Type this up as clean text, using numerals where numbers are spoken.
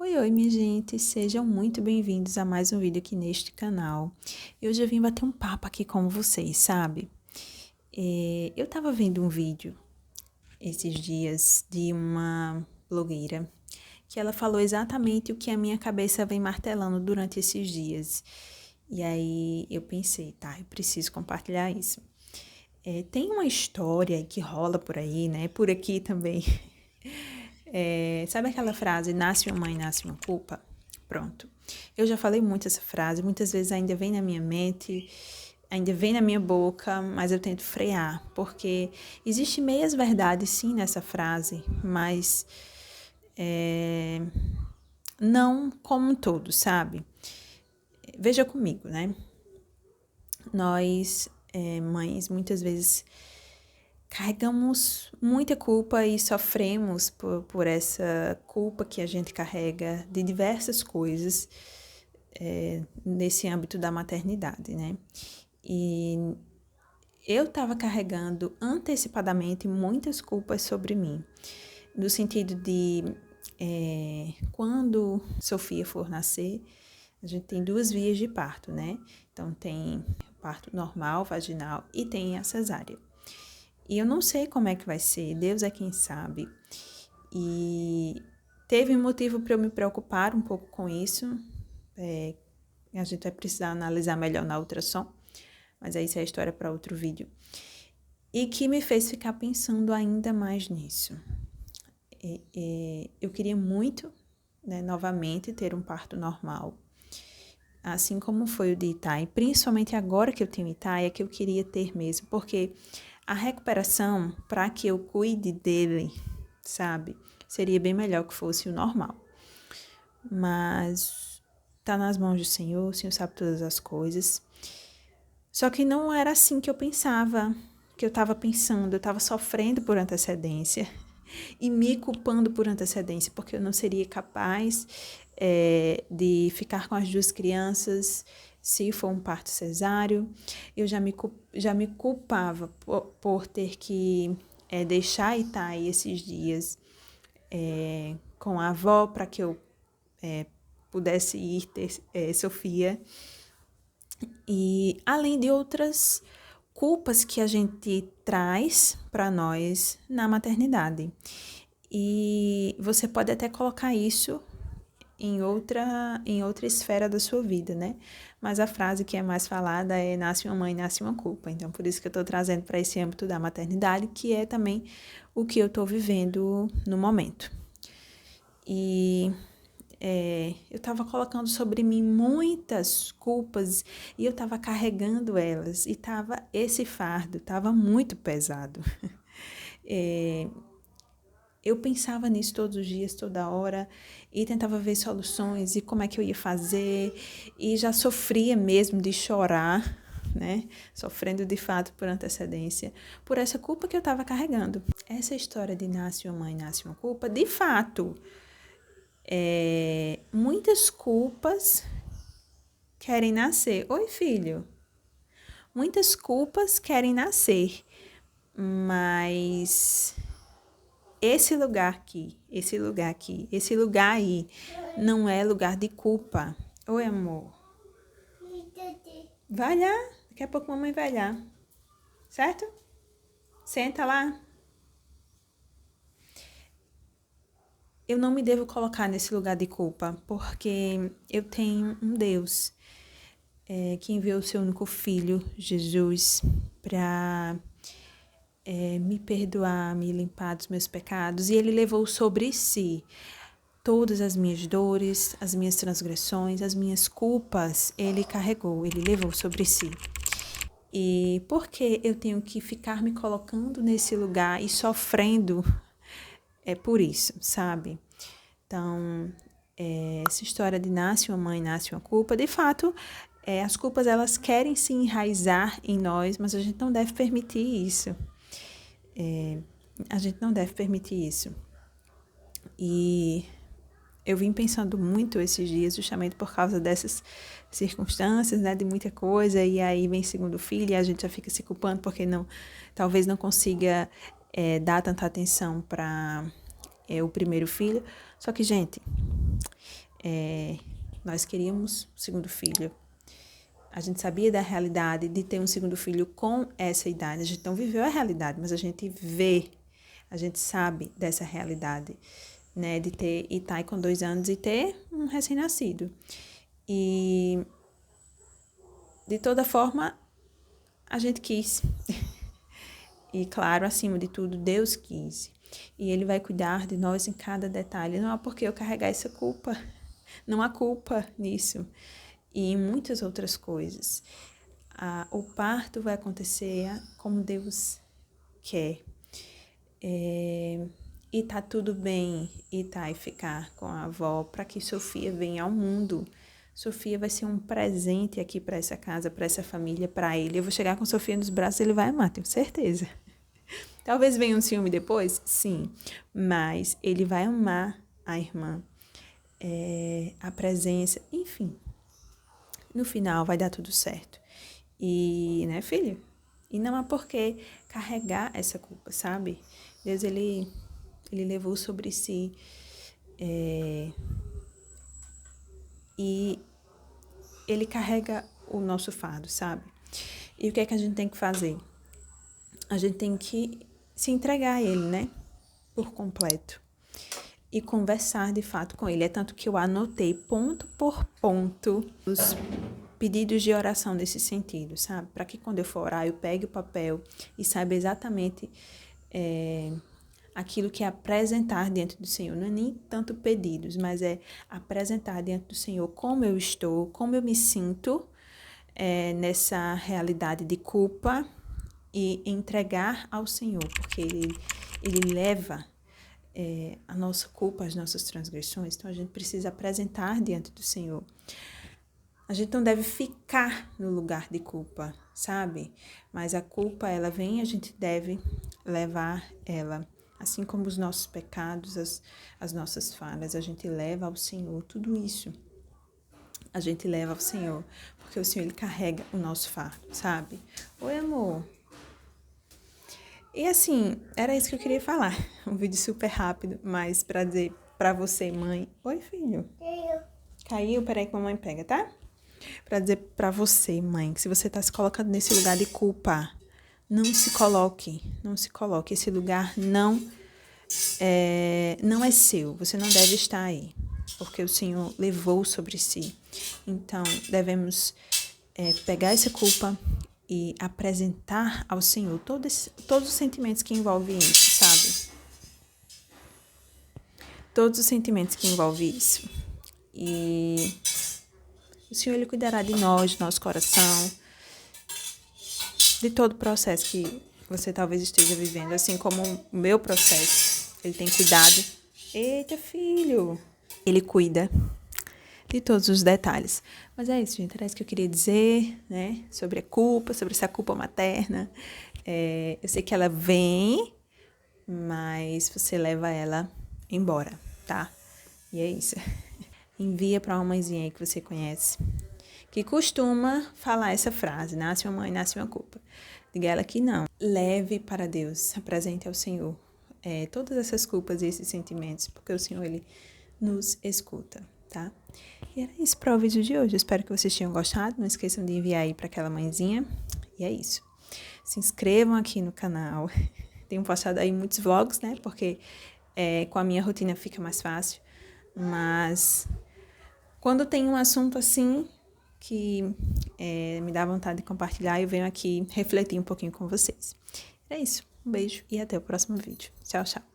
Oi, minha gente, sejam muito bem-vindos a mais um vídeo aqui neste canal. Hoje eu vim bater um papo aqui com vocês, sabe? Eu tava vendo um vídeo esses dias de uma blogueira que ela falou exatamente o que a minha cabeça vem martelando durante esses dias. E aí eu pensei, tá, eu preciso compartilhar isso. Tem uma história que rola por aí, né? Por aqui também. Sabe aquela frase, nasce uma mãe, nasce uma culpa? Pronto. Eu já falei muito essa frase, muitas vezes ainda vem na minha mente, ainda vem na minha boca, mas eu tento frear, porque existe meias verdades sim nessa frase, mas não como um todo, sabe? Veja comigo, né? Nós, mães, muitas vezes carregamos muita culpa e sofremos por essa culpa que a gente carrega de diversas coisas nesse âmbito da maternidade, né? E eu estava carregando antecipadamente muitas culpas sobre mim, no sentido de quando Sofia for nascer, a gente tem 2 vias de parto, né? Então tem parto normal, vaginal e tem a cesárea. E eu não sei como é que vai ser, Deus é quem sabe. E teve motivo para eu me preocupar um pouco com isso. A gente vai precisar analisar melhor na ultrassom, mas aí isso é história para outro vídeo. E que me fez ficar pensando ainda mais nisso. Eu queria muito, né, novamente, ter um parto normal, assim como foi o de Itai, principalmente agora que eu tenho Itai, é que eu queria ter mesmo, porque a recuperação, para que eu cuide dele, sabe, seria bem melhor que fosse o normal. Mas tá nas mãos do Senhor, o Senhor sabe todas as coisas. Só que não era assim que eu pensava, que eu estava pensando, eu estava sofrendo por antecedência e me culpando por antecedência, porque eu não seria capaz de ficar com as 2 crianças se for um parto cesáreo. Eu já me culpava por ter que deixar Itai esses dias com a avó para que eu pudesse ir ter Sofia. E além de outras culpas que a gente traz para nós na maternidade. E você pode até colocar isso em outra esfera da sua vida, né? Mas a frase que é mais falada é nasce uma mãe, nasce uma culpa. Então, por isso que eu estou trazendo para esse âmbito da maternidade, que é também o que eu estou vivendo no momento. E eu estava colocando sobre mim muitas culpas e eu estava carregando elas. E esse fardo estava muito pesado. Eu pensava nisso todos os dias, toda hora, e tentava ver soluções e como é que eu ia fazer, e já sofria mesmo de chorar, né? Sofrendo de fato por antecedência, por essa culpa que eu estava carregando. Essa história de nasce uma mãe, nasce uma culpa, de fato, muitas culpas querem nascer. Oi, filho. Muitas culpas querem nascer, mas esse lugar aí, não é lugar de culpa. Oi, amor. Vai lá, daqui a pouco a mamãe vai lá. Certo? Senta lá. Eu não me devo colocar nesse lugar de culpa, porque eu tenho um Deus que enviou o seu único filho, Jesus, para me perdoar, me limpar dos meus pecados, e ele levou sobre si todas as minhas dores, as minhas transgressões, as minhas culpas, ele carregou, ele levou sobre si. E por que eu tenho que ficar me colocando nesse lugar e sofrendo por isso, sabe? Então, essa história de nasce uma mãe, nasce uma culpa, de fato, as culpas elas querem se enraizar em nós, mas a gente não deve permitir isso. A gente não deve permitir isso. E eu vim pensando muito esses dias, justamente por causa dessas circunstâncias, né, de muita coisa, e aí vem segundo filho e a gente já fica se culpando porque talvez não consiga dar tanta atenção para o primeiro filho. Só que, gente, Nós queríamos um segundo filho. A gente sabia da realidade de ter um segundo filho com essa idade. A gente não viveu a realidade, mas a gente vê, a gente sabe dessa realidade, né? De ter Itai com 2 anos e ter um recém-nascido. E, de toda forma, a gente quis. E, claro, acima de tudo, Deus quis. E Ele vai cuidar de nós em cada detalhe. Não há por que eu carregar essa culpa. Não há culpa nisso. E em muitas outras coisas. O parto vai acontecer como Deus quer. E tá tudo bem Itai ficar com a avó para que Sofia venha ao mundo. Sofia vai ser um presente aqui para essa casa, para essa família, para ele. Eu vou chegar com Sofia nos braços e ele vai amar, tenho certeza. Talvez venha um ciúme depois, sim, mas ele vai amar a irmã, a presença, enfim. No final vai dar tudo certo. E, né, filho? E não há por que carregar essa culpa, sabe? Deus, ele levou sobre si e ele carrega o nosso fardo, sabe? E o que é que a gente tem que fazer? A gente tem que se entregar a ele, né? Por completo. E conversar de fato com ele. É tanto que eu anotei ponto por ponto os pedidos de oração nesse sentido, sabe? Para que quando eu for orar, eu pegue o papel e saiba exatamente aquilo que é apresentar diante do Senhor. Não é nem tanto pedidos, mas é apresentar diante do Senhor como eu estou, como eu me sinto nessa realidade de culpa e entregar ao Senhor, porque Ele leva a nossa culpa, as nossas transgressões. Então, a gente precisa apresentar diante do Senhor. A gente não deve ficar no lugar de culpa, sabe? Mas a culpa, ela vem e a gente deve levar ela. Assim como os nossos pecados, as nossas falhas, a gente leva ao Senhor tudo isso. A gente leva ao Senhor, porque o Senhor, Ele carrega o nosso fardo, sabe? Oi, amor. E assim, era isso que eu queria falar. Um vídeo super rápido, mas pra dizer pra você, mãe... Oi, filho. Caiu? Peraí que a mamãe pega, tá? Pra dizer pra você, mãe, que se você tá se colocando nesse lugar de culpa, não se coloque. Não se coloque. Esse lugar não é seu. Você não deve estar aí. Porque o Senhor levou sobre si. Então, devemos pegar essa culpa e apresentar ao Senhor todos os sentimentos que envolvem isso, sabe? Todos os sentimentos que envolvem isso. E o Senhor, Ele cuidará de nós, do nosso coração, de todo o processo que você talvez esteja vivendo, assim como o meu processo. Ele tem cuidado. Eita, filho! Ele cuida de todos os detalhes. Mas é isso, gente. Era isso que eu queria dizer, né? Sobre a culpa, sobre essa culpa materna. Eu sei que ela vem, mas você leva ela embora, tá? E é isso. Envia para uma mãezinha aí que você conhece, que costuma falar essa frase: nasce uma mãe, nasce uma culpa. Diga ela que não. Leve para Deus, apresente ao Senhor todas essas culpas e esses sentimentos, porque o Senhor, Ele nos escuta, tá? E era isso para o vídeo de hoje. Eu espero que vocês tenham gostado. Não esqueçam de enviar aí para aquela mãezinha. E é isso. Se inscrevam aqui no canal. Tenho postado aí muitos vlogs, né? Porque com a minha rotina fica mais fácil. Mas quando tem um assunto assim que me dá vontade de compartilhar, eu venho aqui refletir um pouquinho com vocês. É isso. Um beijo e até o próximo vídeo. Tchau, tchau.